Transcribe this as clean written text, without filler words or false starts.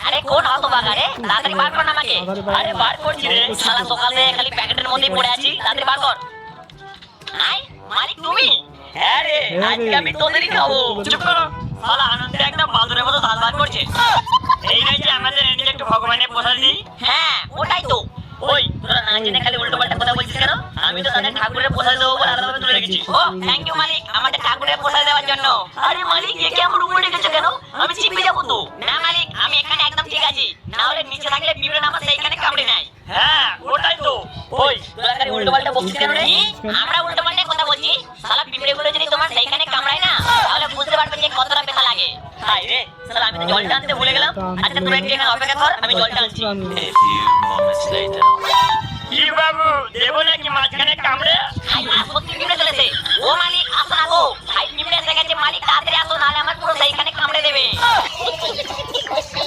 আরে কোন হতভাগা রে, তাড়াতাড়ি বার কর না আমাকে। আরে বার করছি রে, শালা সকাল থেকে খালি প্যাকেটের মধ্যেই পড়ে আছি, তাড়াতাড়ি বার কর। আই মালিক তুমি? হ্যাঁ রে, আজকে আমি তোদেরই খাবো। চুপ করো, শালা আনন্দে একটা বাদুরের মতো দাঁত বার করছে। এই নয় যে আমাদের এদিকে একটু ভগবানের প্রসাদ দিই। হ্যাঁ ওটাই তো। ওই তোরা না জেনে খালি উল্টো পাল্টা কথা বলছিস কেন? আমি তো তাদের ঠাকুরের প্রসাদ দেবো বলে আলাদাভাবে তুলে রেখেছি। ও থ্যাংক ইউ মালিক, আমাদের ঠাকুরের প্রসাদ দেওয়ার জন্য। আরে মালিক একে আমার উপরে রেখেছো কেন? আমি চিপে যাবো তো। না মালিক, আমি এখানে একদম ঠিক আছি, না হলে নিচে থাকলে পিঁপড়ে আমার সেইখানে কামড়ে নেয়। হ্যাঁ ওটাই তো। ওই তোরা খালি উল্টো পাল্টা বকছিস কেন রে? আমরা উল্টো পাল্টা কথা বলছি? শালা পিঁপড়ে গুলো যদি তোমার সেইখানে কামড়ায় না, তাহলে বুঝতে পারবে যে কতটা ব্যথা লাগে। হাই রে শালা, আমি তো জলটা আনতে ভুলে গেলাম। আচ্ছা তোরা একটু এখানে অপেক্ষা কর, আমি জলটা আনছি। কি বাবু দেবো নাকি মাঝখানে কামড়ে? হাই সত্যি পিঁপড়ে চলেছে। ও মালিক আসো না গো, হাই পিঁপড়ে এসে গেছে। মালিক তাড়াতাড়ি আসো, নাহলে আমার পুরো সেইখানে কামড়ে দেবে।